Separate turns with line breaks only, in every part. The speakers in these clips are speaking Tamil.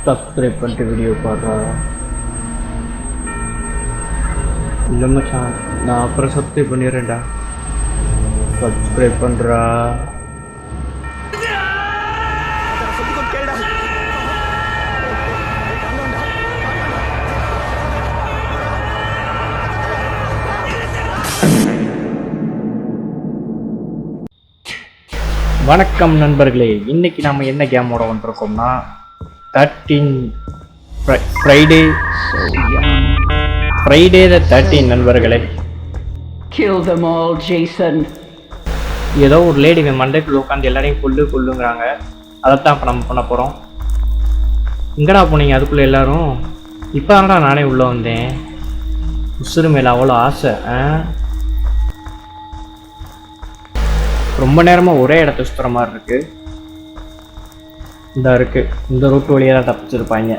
சப்ஸ்கிரைப் பண்ணிட்டு வீடியோ பாடுறா. இல்லை மச்சான், நான் அப்புறம் சப்ஸ்கிரைப் பண்ணிடுறேன்டா. சப்ஸ்கிரைப் பண்ணுறா. வணக்கம் நண்பர்களே, இன்னைக்கு நாம என்ன கேமோட வந்திருக்கோம்னா 13 ஃப்ரைடே த 13 நண்பர்களே.
Kill them all, Jason.
ஏதோ ஒரு லேடி மண்டைக்குள்ள உட்காந்து எல்லாரையும் கொல்லுங்கிறாங்க. அதைத்தான் இப்போ நம்ம பண்ண போகிறோம். எங்கடா போனீங்க அதுக்குள்ளே எல்லாரும்? இப்போ தானடா நானே உள்ளே வந்தேன். உசுறு மேலே அவ்வளோ ஆசை. ரொம்ப நேரமாக ஒரே இடத்த சுற்றுற மாதிரி இருக்கு. இந்த ரூட் வழியாக தான் தப்பிச்சிருப்பாங்க.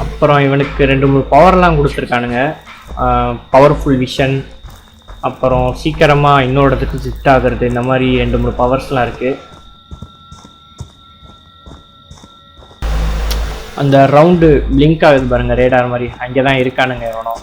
அப்புறம் இவனுக்கு 2-3 பவர்லாம் கொடுத்துருக்கானுங்க. பவர்ஃபுல் விஷன், அப்புறம் சீக்கிரமாக இன்னொரு இடத்துக்கு ஷிஃப்ட் ஆகிறது, இந்த மாதிரி 2-3 பவர்ஸ்லாம் இருக்குது. அந்த ரவுண்டு பிளிங்க் ஆகுது பாருங்க, ரேடார் மாதிரி, அங்கே தான் இருக்கானுங்க எவனோ.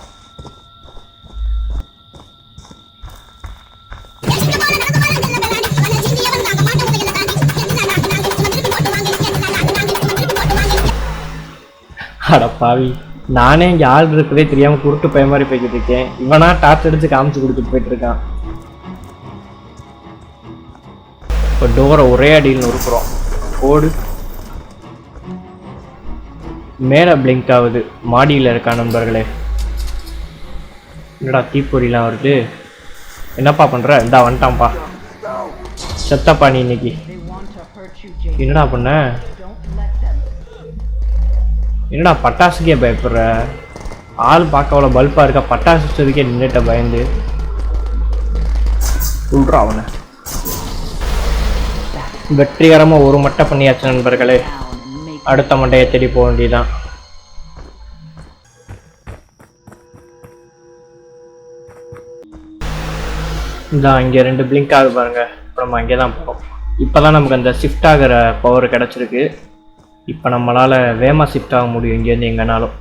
அட பாவி, நானே இங்கே ஆள் இருக்கிறதே தெரியாமல் குருட்டு பய மாதிரி போய்கிட்டு இருக்கேன். இவனா டார்ச் எடுத்து காமிச்சு கொடுத்துட்டு போயிட்டு இருக்கான். இப்போ டோரை ஒரே அடியில் நொறுக்குறோம். ஓடு. மேலே பிளிங்க் ஆகுது, மாடியில் இருக்கா நண்பர்களே. என்னடா தீப்பொறிலாம் வருது? என்னப்பா பண்ணுற? இந்தா வந்துட்டான்ப்பா. செத்தப்பா நீ இன்னைக்கு. என்னடா பண்ண? என்னடா பட்டாசுக்கே பயப்படுற? ஆள் பார்க்க அவ்வளோ பல்பாக இருக்கா, பட்டாசு வச்சதுக்கே நின்றுட்ட பயந்து. சொல்கிறா அவனை. வெற்றிகரமாக ஒரு மட்டை பண்ணியாச்சு நண்பர்களே. அடுத்த மண்டையை தேடி போக வேண்டியதான். இந்த இங்கே 2 பிளிங்க் ஆகுது பாருங்க. இப்போ நம்ம அங்கே தான் போகிறோம். இப்போ தான் நமக்கு அந்த ஷிஃப்ட் ஆகிற பவர் கிடச்சிருக்கு. இப்போ நம்மளால் வேகமாக ஷிஃப்ட் ஆக முடியும் இங்கேருந்து எங்கேனாலும்.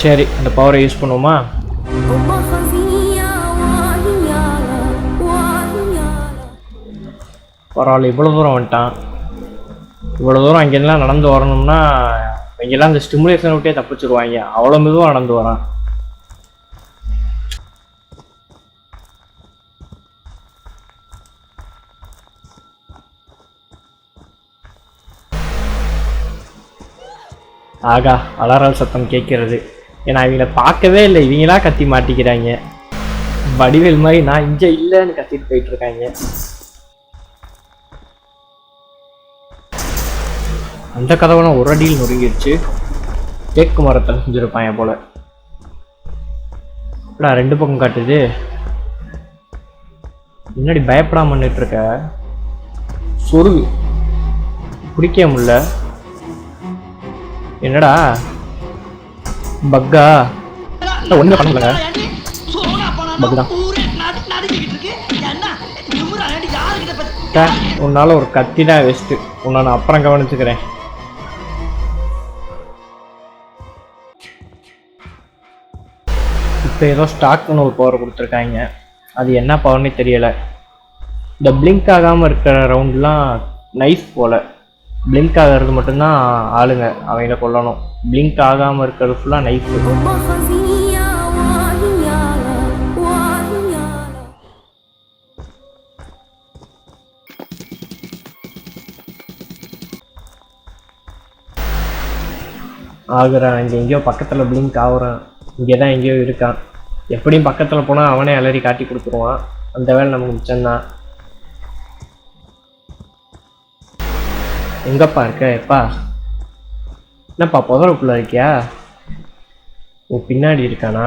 சரி, அந்த பவரை யூஸ் பண்ணுவோமா? பரவாயில்ல, இவ்வளோ தூரம் வந்துட்டான். இவ்வளோ தூரம் அங்கெல்லாம் நடந்து வரணும்னா இங்கெல்லாம் இந்த ஸ்டிமுலேஷன் விட்டே தப்பிச்சிருவாங்க. அவ்வளோ மெதுவாக நடந்து வரான். ஆகா, அலறல் சத்தம் கேட்கறது. ஏன்னா இவங்களை பார்க்கவே இல்லை, இவங்களா கத்தி மாட்டிக்கிறாங்க. வடிவேல் மாதிரி நான் இங்கே இல்லைன்னு கத்திட்டு போயிட்டு இருக்காங்க. அந்த கதவுலாம் ஒரு அடியில் நொறுங்கிடுச்சு. தேக்கு மரத்தை செஞ்சுருப்பாங்க போல. இப்படா 2 பக்கம் காட்டுது. முன்னாடி பயப்படாம பண்ணிட்டு இருக்க. சொருகு பிடிக்க முடியல. என்னடா பக்கா? ஒண்ணுமே பண்ண முடியல. பக்குதான். உன்னால ஒரு கத்தி தான் வேஸ்ட். உன்னை நான் அப்புறம் கவனிச்சுக்கிறேன். இப்போ ஏதோ ஸ்டாக்னு ஒரு பவர் கொடுத்துருக்காங்க. அது என்ன பவர்னே தெரியலை. இந்த பிளிங்க் ஆகாமல் இருக்கிற ரவுண்ட்லாம் நைஃப் போல். பிளிங்க் ஆகிறது மட்டும்தான் ஆளுங்க, அவங்கள கொல்லணும். பிளிங்க் ஆகாமல் இருக்கிறது ஃபுல்லாக நைஃப். ஆகுறான். இங்கே எங்கேயோ பக்கத்தில் பிளிங்க் ஆகுறான். இங்கே தான் எங்கேயோ இருக்கான். எப்படியும் பக்கத்தில் போனால் அவனே அலறி காட்டி கொடுத்துருவான். அந்த வேலை நமக்கு மிச்சம்தான். எங்கப்பா இருக்க? எப்பா என்னப்பா புதருக்குள்ளே இருக்கியா? ஓ, பின்னாடி இருக்கானா?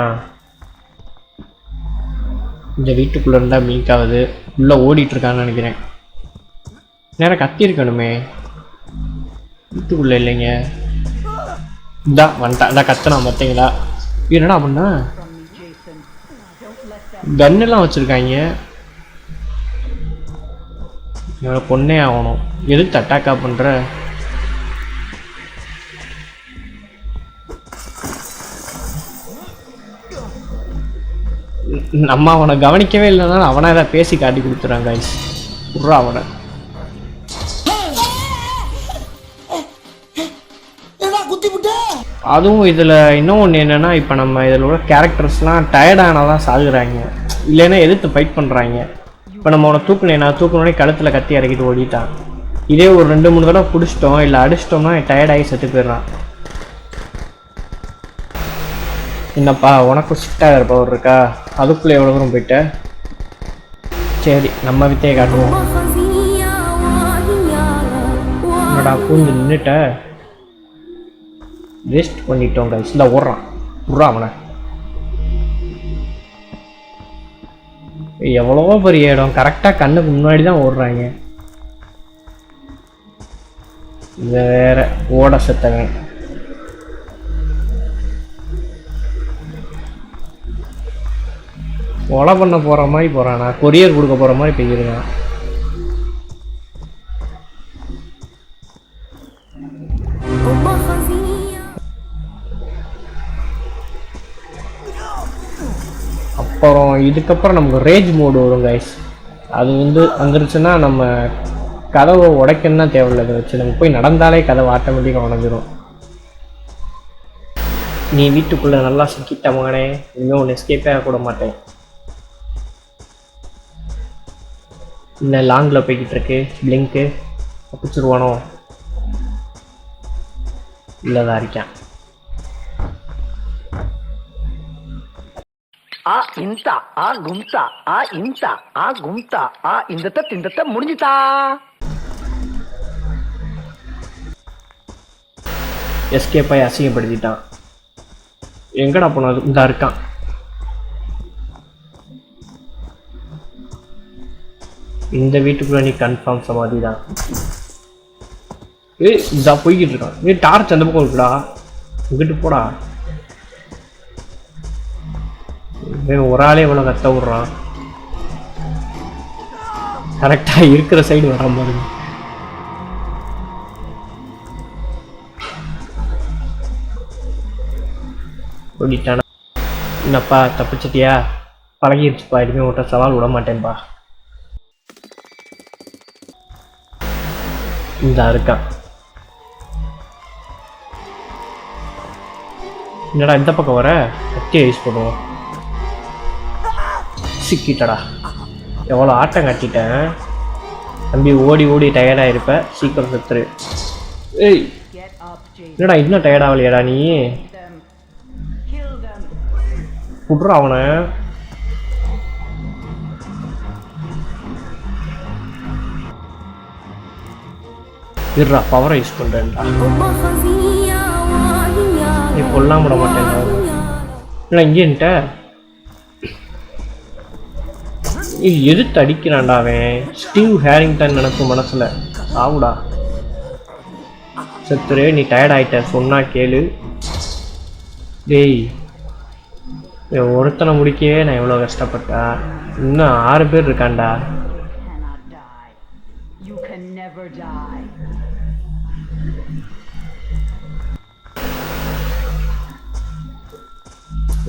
இந்த வீட்டுக்குள்ளே இருந்தால் பிளிங்க் ஆகுது. உள்ளே ஓடிட்டுருக்கான்னு நினைக்கிறேன். நேரம் கத்தி இருக்கணுமே. வீட்டுக்குள்ள இல்லைங்க. இந்தா வந்துட்டா. இந்தா கத்தனா பார்த்தீங்களா? என்னடா பண்ணா கன்னெல்லாம் வச்சிருக்காங்க. இவனை பொண்ணே ஆகணும். எதுக்கு அட்டாக்கா பண்ற? நம்ம அவனை கவனிக்கவே இல்லைன்னா அவனை ஏதாவது பேசி காட்டி கொடுத்துறாங்க. விட்றா அவனை. அதுவும் இதில் இன்னும் ஒன்று என்னென்னா, இப்போ நம்ம இதில் உள்ள கேரக்டர்ஸ்லாம் டயர்டானாதான் சாகுறாங்க, இல்லைன்னா எதிர்த்து ஃபைட் பண்ணுறாங்க. இப்போ நம்ம அவனை தூக்கணுன்னே கழுத்தில் கத்தி இறக்கிட்டு ஓடிட்டான். இதே ஒரு 2-3 தடவை பிடிச்சிட்டோம் இல்லை அடிச்சிட்டோம்னா டயர்டாகி செத்து போயிடுறான். என்னப்பா உனக்கு ஸ்ட்ரிக்டாக பவர் இருக்கா? அதுக்குள்ளே எவ்வளோ தூரம் போயிட்ட? சரி நம்ம வித்தையை காட்டுவோம். என்னடா பூந்து நின்றுட்ட? வேஸ்ட் பண்ணிட்டோம் கைஸ். இல்லை ஓடுறான். விட்றா அவனை. எவ்வளவோ பெரிய இடம், கரெக்டாக கண்ணுக்கு முன்னாடி தான் ஓடுறாங்க. இது வேற ஓட செத்தவன். கொலை பண்ண போகிற மாதிரி போகிறானா? கொரியர் கொடுக்க போகிற மாதிரி போயிருக்கான். அப்புறம் இதுக்கப்புறம் நமக்கு ரேஜ் மோடு வரும் கைஸ். அது வந்துருச்சுன்னா நம்ம கதவை உடைக்கணும்னா தேவையில்லை. அதை வச்சு நம்ம போய் நடந்தாலே கதவை ஆட்டோமேட்டிக்காக உடஞ்சிரும். நீ வீட்டுக்குள்ளே நல்லா சிக்கிட்ட மகனே, இனிமேல் ஒன்று எஸ்கேப்பே ஆகக்கூட மாட்டேன். இன்னும் லாங்கில் போய்கிட்டு இருக்கு. பிளிங்க்கு தப்பிச்சிருவானோ? இல்லை தான் இருக்கான்.
ஆ இந்தா ஆ கும்தா ஆ இந்தா ஆ கும்தா ஆ இந்த திண்டத்தை முடிஞ்சுதா.
எஸ்கேப் ஆகி அசிங்கப்படுத்திட்டான். எங்கடா போனது? இந்த இருக்கான். இந்த வீட்டுக்குள்ள நீ கன்ஃபார்ம் சமாதி தான். இதா போய்கிட்டு இருக்கான். டார்ச் அந்த பக்கம் இருக்குடா, இங்கிட்டு போடா. ஒரு ஆளே இவ்வளோ கத்த விடுறான். கரெக்டா இருக்கிற சைடு வர மாதிரி. ஓடிட்டானா? என்னப்பா தப்பிச்சிட்டியா? பழகிருச்சுப்பா. இனிமே விட்ட சவால் விட மாட்டேன்பா. இந்த இருக்கான். என்னடா இந்த பக்கம் வர? கத்தியை யூஸ் பண்ணுவோம். சிக்கிட்டடா. எவ்வளோ ஆட்டம் கட்டிட்டேன் தம்பி. ஓடி ஓடி டயர்டாக இருப்ப, சீக்கிரம் செத்துரு. ஏய் என்னடா இன்னும் டயர்டாகலையாடா நீ? விட்றா அவனை. இருடா பவரை யூஸ் பண்ணுறேன்டா. நீ கொல்லாம விட மாட்டேன். இல்லை இங்கேன்ட்ட எதிர்த்து அடிக்கிறான்டா அவன். ஸ்டீவ் ஹேரிங்டன் நினைக்கும் மனசுல. ஆவுடா செத்துரு. நீ டயர்ட் ஆயிட்ட சொன்னா கேளு. டேய் ஒருத்தனை முடிக்கவே நான் எவ்வளோ கஷ்டப்பட்டா. இன்னும் 6 பேர் இருக்கான்டா.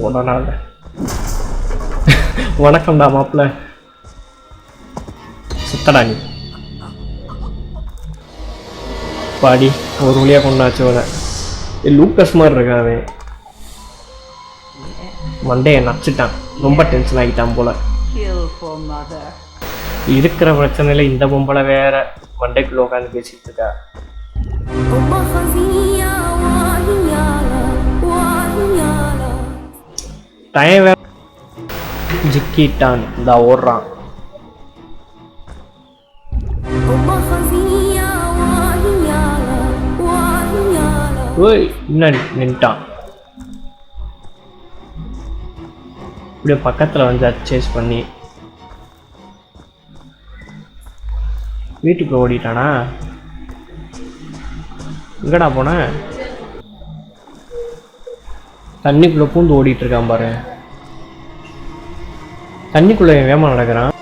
உடனால வணக்கம்டா மாப்பிள்ள. சுத்தடா நீ. பாடி ஒரு வழியாக கொண்டாச்சு அவனை. லூக்கஸ் மாதிரி இருக்கான் அவன். மண்டையை நச்சுட்டான். ரொம்ப டென்ஷன் ஆகிட்டான் போல. இருக்கிற பிரச்சனையில இந்த பொம்பளை வேற மண்டைக்குள்ள உட்காந்து பேசிட்டு இருக்கா. டைம் வேற ஜிக்கிட்டான். இந்த ஓடுறான். ஓய் என்ன நின்ட்டான். இப்படியே பக்கத்தில் வந்து சேஸ் பண்ணி வீட்டுக்குள்ள ஓடிட்டானா? எங்கடா போன? தண்ணிக்குள்ள பூந்து ஓடிட்டு இருக்கான் பாரு. தண்ணிக்குள்ள வேகமா நடக்கிறான்.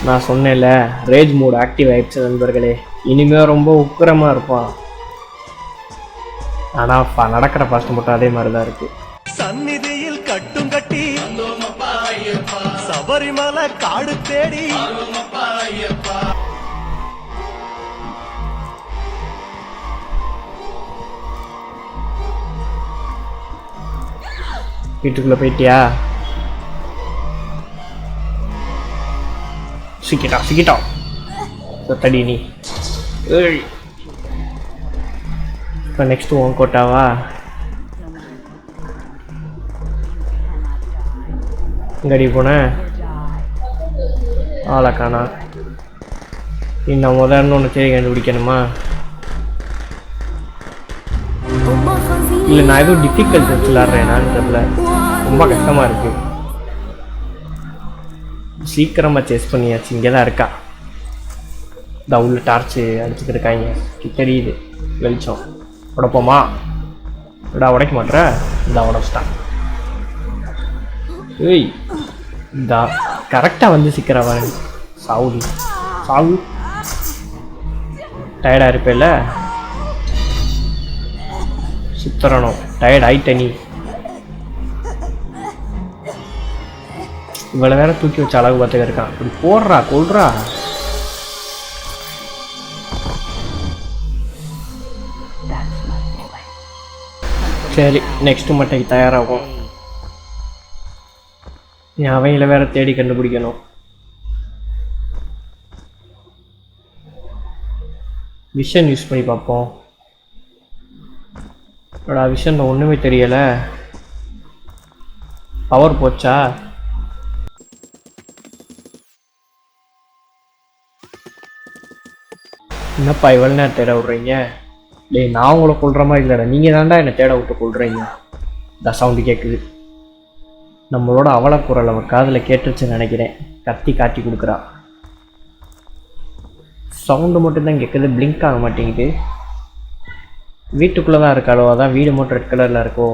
நான் சொன்னேன்ல, ரேஜ் மோட் ஆக்டிவ் ஆயிடுச்சு நண்பர்களே. இனிமே ரொம்ப உக்கிரமா இருப்பான். ஆனா நடக்கிற பாஸ்ட் மட்டும் அதே மாதிரிதான் இருக்கு.
சந்நிதியில் கட்டும் கட்டி சபரிமலை காடு தேடி
வீட்டுக்குள்ள போயிட்டியா? சிக்கிட்டோம் தடி நீ. இப்போ நெக்ஸ்ட் உன் கோட்டாவா? எங்கடி போன? ஆளை காணா. இன்னும் முதல்னு ஒன்று தேடி கண்டுபிடிக்கணுமா? இல்லை நான் எதுவும் டிஃபிகல்ட் வச்சு விளாட்றேனான்னு தெரியல. ரொம்ப கஷ்டமாக இருக்கு. சீக்கிரமாக சேஸ் பண்ணியாச்சு. இங்கே தான் இருக்கா. இந்த உள்ள டார்ச்சு அடிச்சுட்டு இருக்காங்க. தெரியுது வெளிச்சம். உடைப்போமா? விடா உடைக்க மாட்டேற. இந்த உடச்சிட்டான். ஏய் இந்த கரெக்டாக வந்து சிக்கிறவன். சாவு டயர்டாக இருப்பேல்ல? சுத்தரணும். டயர்ட் ஆயிட்ட நீ. இவ்வளோ நேரம் தூக்கி வச்சு அழகு பார்த்துக்க இருக்கான். இப்படி போடுறா கொள்றா. சரி நெக்ஸ்ட் மட்டைக்கு தயாராகும். நீ அவங்கள வேற தேடி கண்டுபிடிக்கணும். விஷன் யூஸ் பண்ணி பார்ப்போம். விஷன் ஒன்றுமே தெரியலை. பவர் போச்சா? என்னப்பா இவ்வளோ நேரம் தேட விட்றீங்க? டேய் நான் உங்களை கொள்கிற மாதிரி இல்லைடா, நீங்கள் தாண்டா என்னை தேட விட்டு கொள்கிறீங்க. இந்த சவுண்டு கேட்குது. நம்மளோட அவல குரல் அவள் காதில் கேட்டுருச்சுன்னு நினைக்கிறேன். கத்தி காட்டி கொடுக்குறா. சவுண்டு மட்டும்தான் கேட்குது, பிளிங்க் ஆக மாட்டேங்குது. வீட்டுக்குள்ளே தான் இருக்காளோ? அதான் வீடு மட்டும் ரெட் கலரில் இருக்கோ?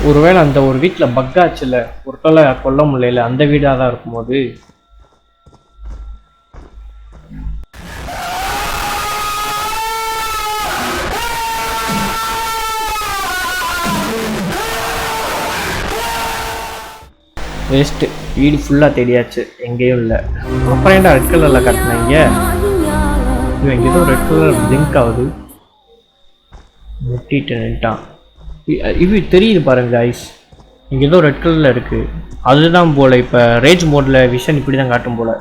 ஒருவேளை அந்த ஒரு வீட்டில் பக்காச்சுல ஒரு தொலை கொல்ல முடியல, அந்த வீடாக தான் இருக்கும்போது. வேஸ்ட்டு. வீடு ஃபுல்லாக தேடியாச்சு, எங்கேயும் இல்லை. அப்புறம் ஏன்டா ரெட் கலரில் கட்டினாங்க? இவன் ஏதோ ரெட் கலர் பிளிங்க் ஆகுது. முட்டிட்டு நின்ட்டான். இது தெரியுது பாருங்க கைஸ், இங்கே ஏதோ ரெட் கலரில் இருக்குது. அதுதான் போல் இப்போ ரேஜ் மோடில் விஷன் இப்படி தான் காட்டும் போல்.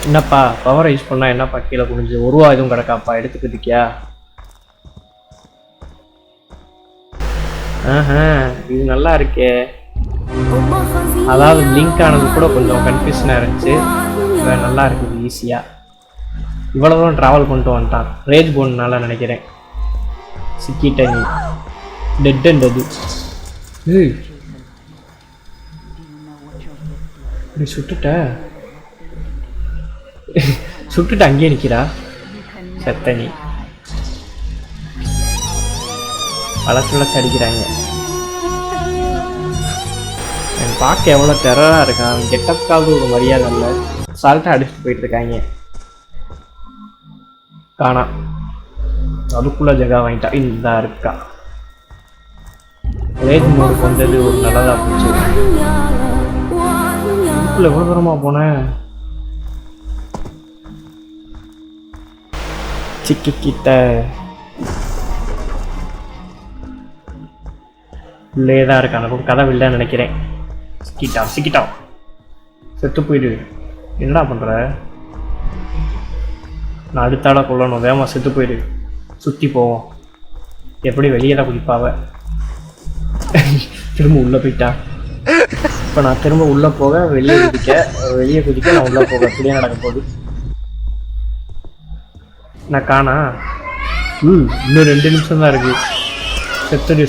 என்னப்பா பவரை யூஸ் பண்ணால் என்னப்பா கீழே குனிஞ்சு ஒரு ரூபா எதுவும் கிடக்காப்பா எடுத்துக்கிட்டியா? இது நல்லா இருக்கே. அதாவது லிங்க் ஆனது கூட கொஞ்சம் கன்ஃபியூஷனாக இருந்துச்சு. நல்லா இருக்குது ஈஸியாக. இவ்வளோ தூரம் ட்ராவல் பண்ணிட்டு வந்துட்டான். ரேஜ் போனால நினைக்கிறேன். சிக்கிட்ட நீ. டெட் அண்ட் அது சுட்டுட்டு அங்கேயே நிற்கிறா. செத்த நீ. வளர்ச்சி அடிக்கிறாங்க. எனக்கு பார்க்க எவ்வளோ டெரராக இருக்கான். கெட்டப்காவது ஒரு மரியாதை இல்லை. சால்ட்டாக அடிச்சுட்டு போயிட்டு இருக்காங்க. காணா. அதுக்குள்ள ஜகா வாங்கிட்டா. இந்த இருக்கா. ரேஜ் மோடுக்கு வந்தது ஒரு நல்லதா போச்சு. இதுக்குள்ள எவ்வளோ தூரமா போனேன்? சிக்கிட்ட உள்ளே தான் இருக்கான். எனக்கு கதை இல்லைன்னு நினைக்கிறேன். சிக்கிட்டான். செத்து போயிடு. என்னடா பண்ற? நான் அடுத்தாட கொள்ளணும். வேகமா செத்து போயிடு. சுற்றி போவோம். எப்படி வெளியே தான் குதிப்பாவ. திரும்ப உள்ள போயிட்டா. இப்போ நான் திரும்ப உள்ளே போக வெளியே குதிக்க நான் உள்ளே போக அப்படியே நடக்க போகுது. நான் காணா இன்னும் 2 நிமிஷம் தான் இருக்கு.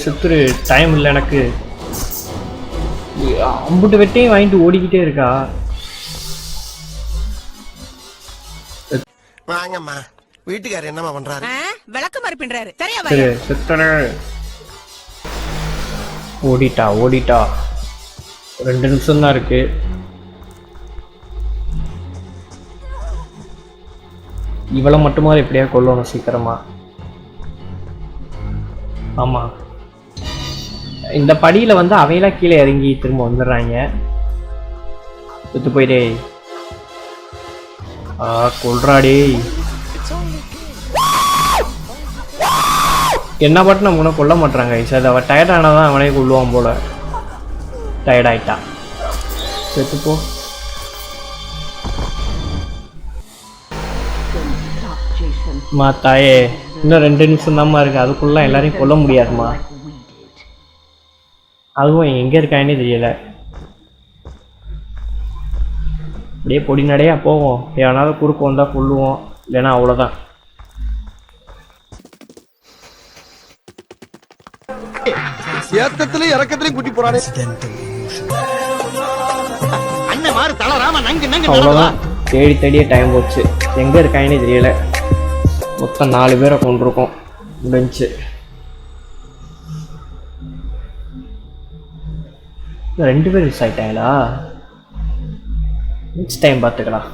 செத்துரு டைம் இல்லை எனக்கு. அம்புட்டு வெட்டையும் வாங்கிட்டு ஓடிக்கிட்டே இருக்கா.
வாங்கம்மா வீட்டுக்காரர் என்னம்மா பண்றாரு?
விளக்க மாதிரி பின்றாரு.
சரி செத்துரு. ஓடிட்டா 2 நிமிஷம் தான் இருக்கு. இவளை மட்டுமா எப்படியா கொல்லணும் சீக்கிரமா. ஆமா இந்த படியில வந்து அவையெல்லாம் கீழே இறங்கி திரும்ப வந்துடுறாங்க. செத்து போயிடே. கொல்றாடே. என்ன பாட்டு நம்ம கூட கொல்ல மாட்டாங்க. சார் அவன் டயர்ட் ஆனாதான் அவனே கொல்லுவான் போல. டயர்ட் ஆயிட்டா. செத்துப்போ. மா தாயே இன்னும் 2 நிமிஷம் தான்மா இருக்கு. அதுக்குள்ள எல்லாரையும் கொல்ல முடியாதுமா. அதுவும் எங்க இருக்கானே தெரியல. அப்படியே பொடி நடையா போவோம். எவனாவது குறுக்கு வந்தா கொல்லுவோம், இல்லைன்னா அவ்வளோதான்.
ஏத்தத்திலயும் இறக்கத்திலயும் குட்டி போறானே.
அவ்வளோதான். தேடியே டைம் போச்சு. எங்க இருக்கானே தெரியல. மொத்தம் 4 பேரை கொண்டிருக்கோம். முடிஞ்சு 2 பேர் மிஸ் ஆயிட்டாங்களா? நெக்ஸ்ட் டைம் பார்த்துக்கலாம்.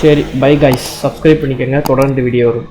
சரி பை காய்ஸ். சப்ஸ்கிரைப் பண்ணிக்கோங்க. தொடர்ந்து வீடியோ வரும்.